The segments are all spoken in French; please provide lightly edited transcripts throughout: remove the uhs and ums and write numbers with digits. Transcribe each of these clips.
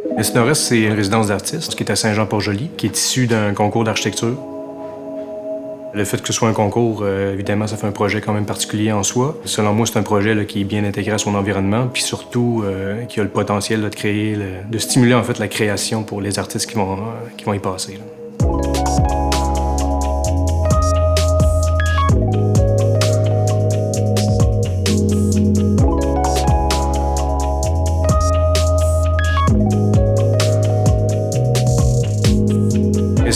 Le Nord-Est, c'est une résidence d'artistes qui est à Saint-Jean-Port-Joli, qui est issue d'un concours d'architecture. Le fait que ce soit un concours, évidemment, ça fait un projet quand même particulier en soi. Selon moi, c'est un projet là, qui est bien intégré à son environnement, puis surtout qui a le potentiel là, de créer, de stimuler en fait la création pour les artistes qui vont y passer. Là.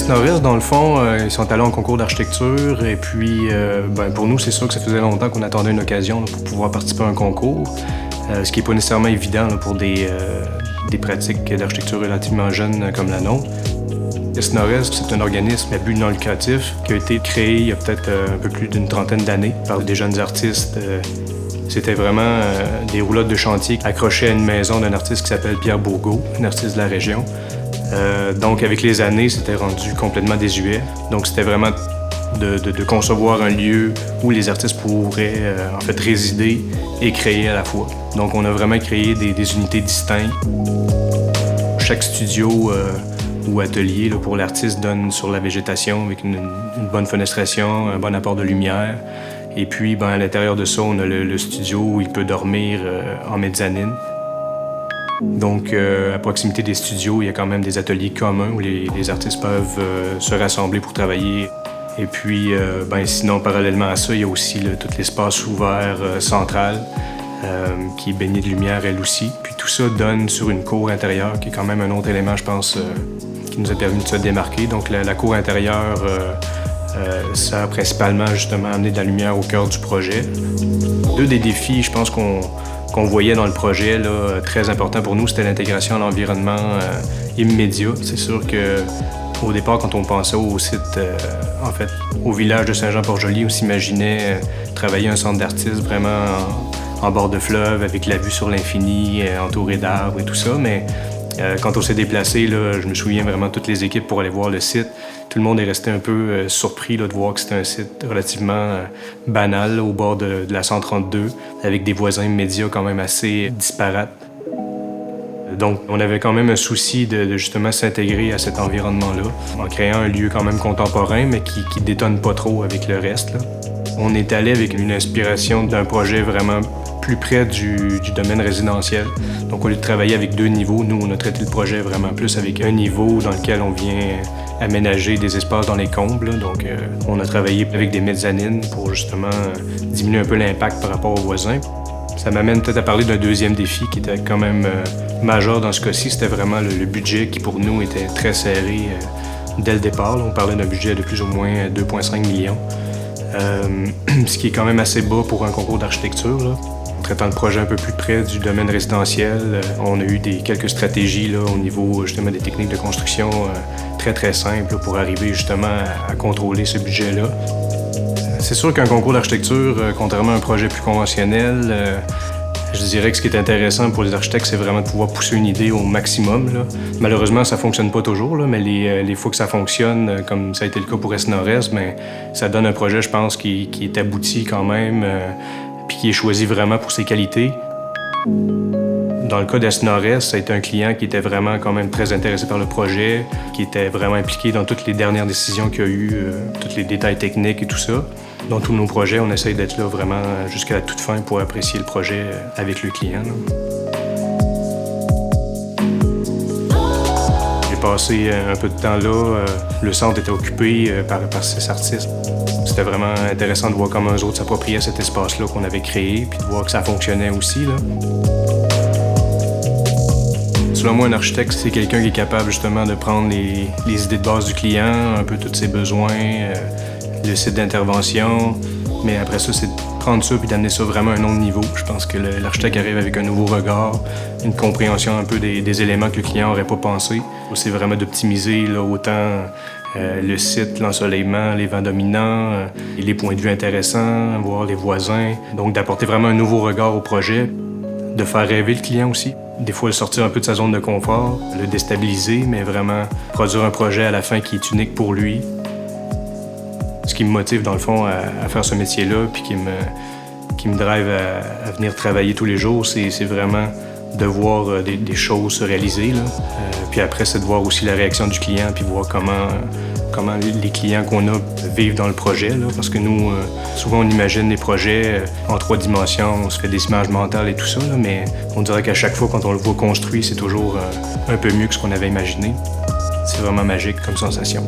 Nord-Est, dans le fond, ils sont allés en concours d'architecture et puis pour nous, c'est sûr que ça faisait longtemps qu'on attendait une occasion là, pour pouvoir participer à un concours, ce qui n'est pas nécessairement évident là, pour des pratiques d'architecture relativement jeunes comme la nôtre. Le Nord-Est, c'est un organisme à but non lucratif qui a été créé il y a peut-être un peu plus d'une trentaine d'années par des jeunes artistes. C'était vraiment des roulottes de chantier accrochées à une maison d'un artiste qui s'appelle Pierre Bourgault, un artiste de la région. Donc, avec les années, c'était rendu complètement désuet. Donc, c'était vraiment de concevoir un lieu où les artistes pourraient en fait résider et créer à la fois. Donc, on a vraiment créé des unités distinctes. Chaque studio ou atelier là, pour l'artiste donne sur la végétation avec une bonne fenestration, un bon apport de lumière. Et puis, à l'intérieur de ça, on a le studio où il peut dormir en mezzanine. Donc, à proximité des studios, il y a quand même des ateliers communs où les artistes peuvent se rassembler pour travailler. Et puis, sinon, parallèlement à ça, il y a aussi tout l'espace ouvert central qui est baigné de lumière, elle aussi. Puis tout ça donne sur une cour intérieure, qui est quand même un autre élément, je pense, qui nous a permis de se démarquer. Donc, la cour intérieure, ça a principalement, justement, amené de la lumière au cœur du projet. Deux des défis, je pense, qu'on voyait dans le projet, là, très important pour nous, c'était l'intégration à l'environnement immédiat. C'est sûr qu'au départ, quand on pensait au site, au village de Saint-Jean-Port-Joli, on s'imaginait travailler un centre d'artistes vraiment en bord de fleuve, avec la vue sur l'infini, entouré d'arbres et tout ça. Mais quand on s'est déplacé, là, je me souviens vraiment de toutes les équipes pour aller voir le site. Tout le monde est resté un peu surpris là, de voir que c'était un site relativement banal là, au bord de la 132, avec des voisins immédiats quand même assez disparates. Donc, on avait quand même un souci de justement s'intégrer à cet environnement-là, en créant un lieu quand même contemporain, mais qui détonne pas trop avec le reste. Là. On est allé avec une inspiration d'un projet vraiment plus près du domaine résidentiel. Donc, au lieu de travailler avec deux niveaux, nous, on a traité le projet vraiment plus avec un niveau dans lequel on vient aménager des espaces dans les combles. Là. Donc, on a travaillé avec des mezzanines pour justement diminuer un peu l'impact par rapport aux voisins. Ça m'amène peut-être à parler d'un deuxième défi qui était quand même majeur dans ce cas-ci. C'était vraiment le budget qui, pour nous, était très serré dès le départ. Là, on parlait d'un budget de plus ou moins 2,5 millions. Ce qui est quand même assez bas pour un concours d'architecture. Là. En traitant le projet un peu plus près du domaine résidentiel, on a eu quelques stratégies là, au niveau justement des techniques de construction très très simples là, pour arriver justement à contrôler ce budget-là. C'est sûr qu'un concours d'architecture, contrairement à un projet plus conventionnel, je dirais que ce qui est intéressant pour les architectes, c'est vraiment de pouvoir pousser une idée au maximum. Là. Malheureusement, ça fonctionne pas toujours, là, mais les fois que ça fonctionne, comme ça a été le cas pour Est-Nord-Est, ça donne un projet, je pense, qui est abouti quand même, puis qui est choisi vraiment pour ses qualités. Dans le cas d'Est-Nord-Est, ça a été un client qui était vraiment quand même très intéressé par le projet, qui était vraiment impliqué dans toutes les dernières décisions qu'il y a eu, tous les détails techniques et tout ça. Dans tous nos projets, on essaye d'être là vraiment jusqu'à la toute fin pour apprécier le projet avec le client. Là. J'ai passé un peu de temps là. Le centre était occupé par 6 artistes. C'était vraiment intéressant de voir comment eux autres s'appropriaient cet espace-là qu'on avait créé, puis de voir que ça fonctionnait aussi. Là. Selon moi, un architecte, c'est quelqu'un qui est capable justement de prendre les idées de base du client, un peu tous ses besoins, le site d'intervention. Mais après ça, c'est de prendre ça puis d'amener ça vraiment à un autre niveau. Je pense que l'architecte arrive avec un nouveau regard, une compréhension un peu des éléments que le client n'aurait pas pensé. C'est vraiment d'optimiser là, autant le site, l'ensoleillement, les vents dominants, les points de vue intéressants, voir les voisins. Donc d'apporter vraiment un nouveau regard au projet, de faire rêver le client aussi. Des fois, le sortir un peu de sa zone de confort, le déstabiliser, mais vraiment produire un projet à la fin qui est unique pour lui. Ce qui me motive, dans le fond, à faire ce métier-là, puis qui me drive à venir travailler tous les jours, c'est vraiment de voir des choses se réaliser. Là. Puis après, c'est de voir aussi la réaction du client, puis voir comment les clients qu'on a vivent dans le projet. Là. Parce que nous, souvent, on imagine des projets en 3 dimensions, on se fait des images mentales et tout ça, là, mais on dirait qu'à chaque fois, quand on le voit construit, c'est toujours un peu mieux que ce qu'on avait imaginé. C'est vraiment magique comme sensation.